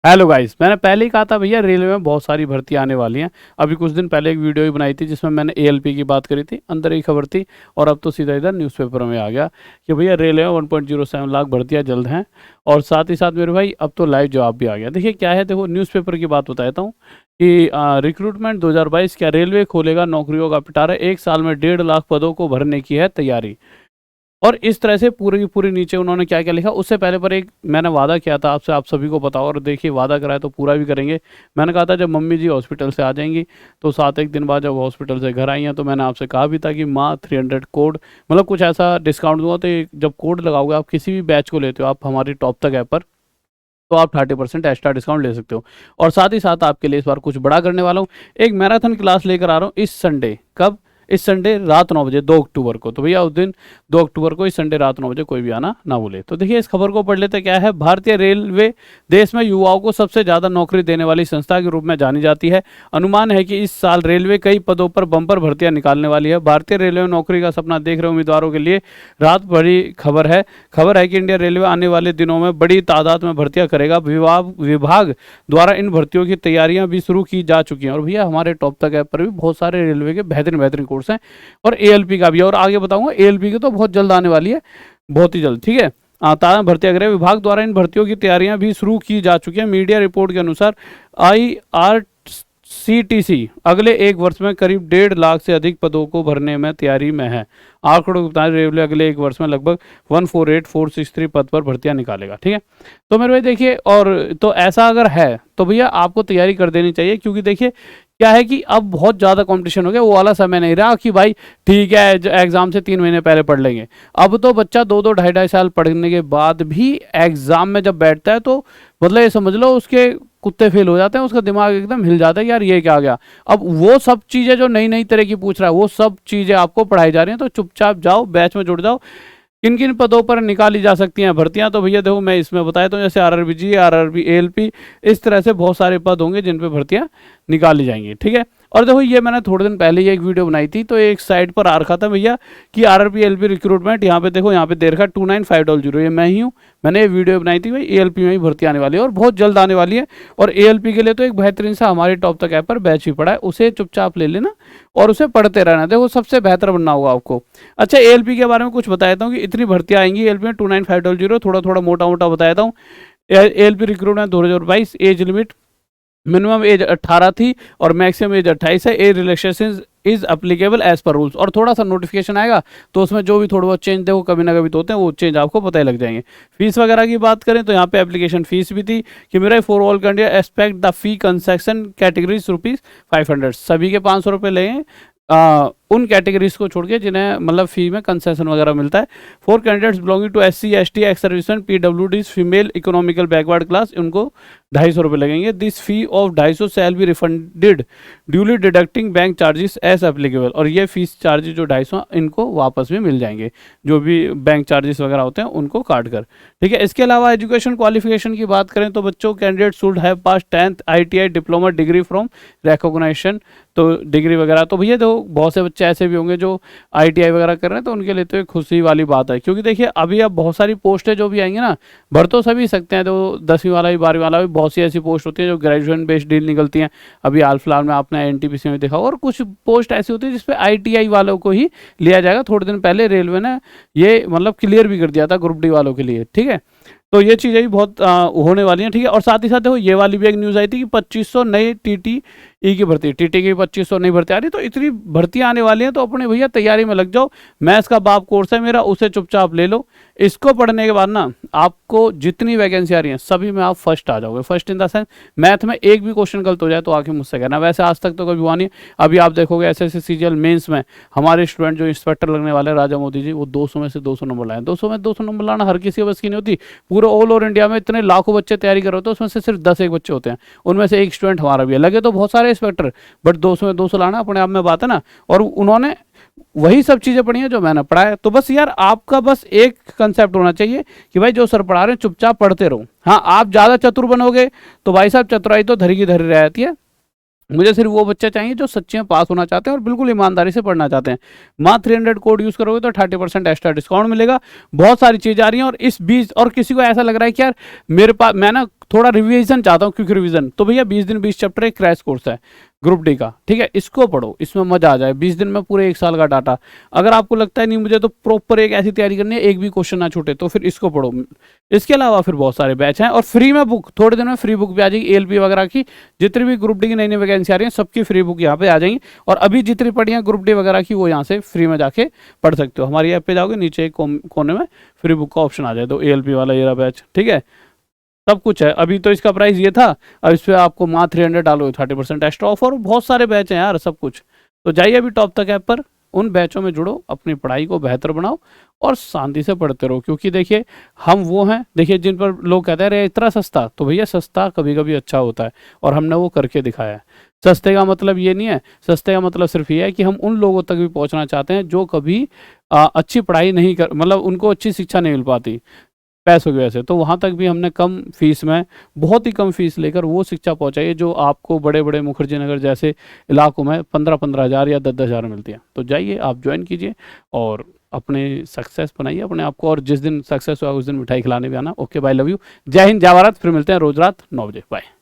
Hello guys, मैंने पहले ही कहा था भैया रेलवे में बहुत सारी भर्ती आने वाली हैं। अभी कुछ दिन पहले एक वीडियो भी बनाई थी जिसमें मैंने एएलपी की बात करी थी, अंदर ही खबर थी। और अब तो सीधा इधर न्यूज़पेपर में आ गया कि भैया रेलवे में 1.07 लाख भर्तियां जल्द हैं। और साथ ही साथ मेरे भाई अब तो लाइव जवाब भी आ गया। देखिए क्या है, देखो न्यूज़पेपर की बात बताता हूँ कि रिक्रूटमेंट 2022 क्या रेलवे खोलेगा नौकरियों का पिटारा, 1 साल में 1.5 लाख पदों को भरने की है तैयारी। और इस तरह से पूरी की पूरी नीचे उन्होंने क्या क्या लिखा, उससे पहले पर एक मैंने वादा किया था आपसे, आप सभी को पता हो, और देखिए वादा करा है तो पूरा भी करेंगे। मैंने कहा था जब मम्मी जी हॉस्पिटल से आ जाएंगी तो 7 एक दिन बाद जब हॉस्पिटल से घर आई हैं तो मैंने आपसे कहा भी था कि माँ 300 कोड, मतलब कुछ ऐसा डिस्काउंट दूंगा। तो जब कोड लगाओगे आप किसी भी बैच को लेते हो आप हमारी टॉप तक ऐप पर, तो आप 30% एक्स्ट्रा डिस्काउंट ले सकते हो। और साथ ही साथ आपके लिए इस बार कुछ बड़ा करने वाला हूँ, एक मैराथन क्लास लेकर आ रहा हूँ इस संडे। कब? इस संडे रात 9 बजे, 2 अक्टूबर को। तो भैया उस दिन 2 अक्टूबर को इस संडे रात 9 बजे कोई भी आना ना भूले। तो देखिए इस खबर को पढ़ लेते। क्या है, भारतीय रेलवे देश में युवाओं को सबसे ज़्यादा नौकरी देने वाली संस्था के रूप में जानी जाती है। अनुमान है कि इस साल रेलवे कई पदों पर बम्पर भर्तियां निकालने वाली है। भारतीय रेलवे में नौकरी का सपना देख रहे उम्मीदवारों के लिए रात बड़ी खबर है कि इंडियन रेलवे आने वाले दिनों में बड़ी तादाद में भर्तियां करेगा। विभाग द्वारा इन भर्तियों की तैयारियां भी शुरू की जा चुकी हैं। और भैया हमारे टॉप तक ऐप पर भी बहुत सारे रेलवे के बेहतरीन बेहतरीन कोर्स हैं, और एएलपी का भी है। और आगे बताऊंगा, एएलपी की तो बहुत जल्द आने वाली है, बहुत ही जल्द। ठीक है, ताजा भर्तियां करें। विभाग द्वारा इन भर्तियों की तैयारियां भी शुरू की जा चुकी हैं। मीडिया रिपोर्ट के अनुसार IRCTC अगले 1 वर्ष में करीब 1.5 लाख से अधिक पदों को भरने में तैयारी में है। आंकड़ों के मुताबिक रेलवे अगले 1 वर्ष में लगभग 148,463 पद पर भर्तियां निकालेगा। ठीक है, तो मेरे भाई देखिए, और तो ऐसा अगर है तो भैया आपको तैयारी कर देनी चाहिए, क्योंकि देखिए क्या है कि अब बहुत ज़्यादा कंपटीशन हो गया। वो वाला समय नहीं रहा कि भाई ठीक है एग्जाम से 3 महीने पहले पढ़ लेंगे। अब तो बच्चा 2-2 ढाई-ढाई साल पढ़ने के बाद भी एग्जाम में जब बैठता है तो मतलब ये समझ लो उसके कुत्ते फेल हो जाते हैं, उसका दिमाग एकदम हिल जाता है यार ये क्या आ गया। अब वो सब चीज़ें जो नई नई तरह की पूछ रहा है वो सब चीज़ें आपको पढ़ाई जा रही हैं। तो चुपचाप जाओ, बैच में जुड़ जाओ। किन किन पदों पर निकाली जा सकती हैं भर्तियां, तो भैया देखो मैं इसमें बताया तो जैसे RRBG, RRB, ALP, इस तरह से बहुत सारे पद होंगे जिन पे भर्तियां निकाली जाएंगी। ठीक है, और देखो ये मैंने थोड़े दिन पहले ही एक वीडियो बनाई थी, तो एक साइट पर आ रखा था भैया कि RRB ALP रिक्रूटमेंट, यहाँ पे देखो, यहाँ पे दे रखा 29500, ये मैं ही हूँ। मैंने ये वीडियो बनाई थी भाई, ALP में ही भर्ती आने वाली है और बहुत जल्द आने वाली है। और ALP के लिए तो एक बेहतरीन सा हमारे टॉप तक ऐप पर बैच भी पड़ा है, उसे चुपचाप ले लेना और उसे पढ़ते रहना। देखो सबसे बेहतर बनना होगा आपको। अच्छा, ALP के बारे में कुछ बताता हूँ कि इतनी भर्तियाँ आएंगी ALP में, 29500, थोड़ा थोड़ा मोटा मोटा बताता हूँ। ALP recruitment 2022, age limit minimum age 18 थी और मैक्सिमम एज 28 है। Age relaxation is applicable as per rules. और थोड़ा सा नोटिफिकेशन आएगा तो उसमें जो भी थोड़े बहुत चेंज देखो कभी ना कभी तो होते हैं, वो चेंज आपको पता ही लग जाएंगे। फीस वगैरह की बात करें तो यहाँ पे एप्लीकेशन फीस भी थी कि मेरा for all candidate expect the fee concession categories ₹500, सभी के 500 रुपये लेंगे। उन कैटेगरीज को छोड़ के जिन्हें मतलब फी में कंसेशन वगैरह मिलता है। 4 candidates belonging to SC ST ex serviceman PWDs female economical backward class, उनको 250 रुपये लगेंगे। This fee of 250 shall be refunded duly deducting bank charges as applicable. और ये फीस चार्जेस जो 250 इनको वापस भी मिल जाएंगे, जो भी बैंक चार्जेस वगैरह होते हैं उनको काट कर। ठीक है, इसके अलावा एजुकेशन क्वालिफिकेशन की बात करें तो बच्चों candidate should have pass 10th ITI diploma degree from recognition, तो डिग्री वगैरह। तो भैया देखो बहुत से बच्चे ऐसे भी होंगे जो ITI वगैरह कर रहे हैं, तो उनके लिए तो एक खुशी वाली बात है, क्योंकि देखिए अभी अब बहुत सारी पोस्टें जो भी आएंगी ना, भर तो सभी सकते हैं। तो 10वीं वाला भी 12वीं वाला भी, बहुत सी ऐसी पोस्ट होती है जो ग्रेजुएशन बेस्ड डील निकलती हैं। अभी हाल फिलहाल में आपने NTPC में देखा, और कुछ पोस्ट ऐसी होती है जिसपे ITI वालों को ही लिया जाएगा। थोड़े दिन पहले रेलवे ने ये मतलब क्लियर भी कर दिया था ग्रुप D वालों के लिए। ठीक है, तो ये चीज़ें भी बहुत होने वाली हैं। ठीक है, और साथ ही साथ देखो ये वाली भी एक न्यूज़ आई थी कि 2500 नए TTE की भर्ती, TT की 2500 नई भर्ती आ रही है। तो इतनी भर्तियां आने वाली हैं तो अपने भैया तैयारी में लग जाओ। मैथ्स का बाप कोर्स है मेरा, उसे चुपचाप ले लो। इसको पढ़ने के बाद ना आपको जितनी वैकेंसी आ रही हैं सभी में आप फर्स्ट आ जाओगे। First in the sense math में एक भी क्वेश्चन गलत हो जाए तो आके मुझसे कहना। वैसे आज तक तो कभी हुआ नहीं। अभी आप देखोगे SSC CGL मेंस में हमारे स्टूडेंट जो इंस्पेक्टर लगने वाले राजा मोदी जी, वो 200 में से 200 नंबर लाए। 200 में 200 नंबर लाना हर किसी बस की नहीं होती। पूरे ऑल ओवर इंडिया में इतने लाखों बच्चे तैयारी कर रहे होते हैं, उसमें से सिर्फ 10 एक बच्चे होते हैं, उनमें से एक स्टूडेंट हमारा भी है। लगे तो बहुत सारे इंस्पेक्टर, बट 200 में 200 लाना अपने आप में बात है ना। और उन्होंने वही सब चीजें पढ़ी हैं जो मैंने पढ़ा है। तो बस यार आपका बस एक कंसेप्ट होना चाहिए कि भाई जो सर पढ़ा रहे हैं चुपचाप पढ़ते रहो। हाँ, आप ज्यादा चतुर बनोगे तो भाई साहब चतुराई तो धरी की धरी रह जाती है। मुझे सिर्फ वो बच्चे चाहिए जो सच्चे में पास होना चाहते हैं और बिल्कुल ईमानदारी से पढ़ना चाहते हैं। माँ 300 कोड यूज करोगे तो 30% एक्स्ट्रा डिस्काउंट मिलेगा। बहुत सारी चीजें आ रही हैं और इस बीच और किसी को ऐसा लग रहा है कि यार मेरे पास, मैं ना थोड़ा रिवीजन चाहता हूँ, क्योंकि रिवीजन तो भैया 20 दिन 20 चैप्टर एक क्रैश कोर्स है ग्रुप डी का, ठीक है, इसको पढ़ो, इसमें मजा आ जाए। 20 दिन में पूरे 1 साल का डाटा। अगर आपको लगता है नहीं मुझे तो प्रॉपर एक ऐसी तैयारी करनी है एक भी क्वेश्चन ना छूटे, तो फिर इसको पढ़ो। इसके अलावा फिर बहुत सारे बैच हैं, और फ्री में बुक थोड़े दिन में फ्री बुक भी आ जाएगी। एएलपी वगैरह की जितनी भी ग्रुप डी की नई नई वैकेंसी आ रही है सबकी फ्री बुक यहाँ पे आ जाएंगी। और अभी जितनी पढ़ी है ग्रुप डी वगैरह की वो यहाँ से फ्री में जाके पढ़ सकते हो। हमारी ऐप पे जाओगे, नीचे एक कोने में फ्री बुक का ऑप्शन आ जाए, तो एएलपी वाला ये रहा बैच, ठीक है, सब कुछ है। अभी तो इसका प्राइस ये था, अब इस पर आपको माँ 300 डालो 30% एक्स्ट्रा ऑफर। बहुत सारे बैच हैं यार, सब कुछ। तो जाइए अभी टॉप तक ऐप पर, उन बैचों में जुड़ो, अपनी पढ़ाई को बेहतर बनाओ और शांति से पढ़ते रहो। क्योंकि देखिए हम वो हैं, देखिए जिन पर लोग कहते हैं अरे इतना सस्ता, तो भैया सस्ता कभी कभी अच्छा होता है, और हमने वो करके दिखाया है। सस्ते का मतलब ये नहीं है, सस्ते का मतलब सिर्फ ये है कि हम उन लोगों तक भी पहुंचना चाहते हैं जो कभी अच्छी पढ़ाई नहीं कर, मतलब उनको अच्छी शिक्षा नहीं मिल पाती पैसों की वजह से। तो वहाँ तक भी हमने कम फीस में, बहुत ही कम फीस लेकर वो शिक्षा पहुँचाई है जो आपको बड़े बड़े मुखर्जी नगर जैसे इलाकों में 15-15 हज़ार या 10-10 हज़ार मिलती है। तो जाइए आप ज्वाइन कीजिए और अपने सक्सेस बनाइए अपने आप को, और जिस दिन सक्सेस हुआ उस दिन मिठाई खिलाने भी आना। ओके बाय, लव यू, जय हिंद, जय भारत। फिर मिलते हैं रोज रात 9 बजे, बाय।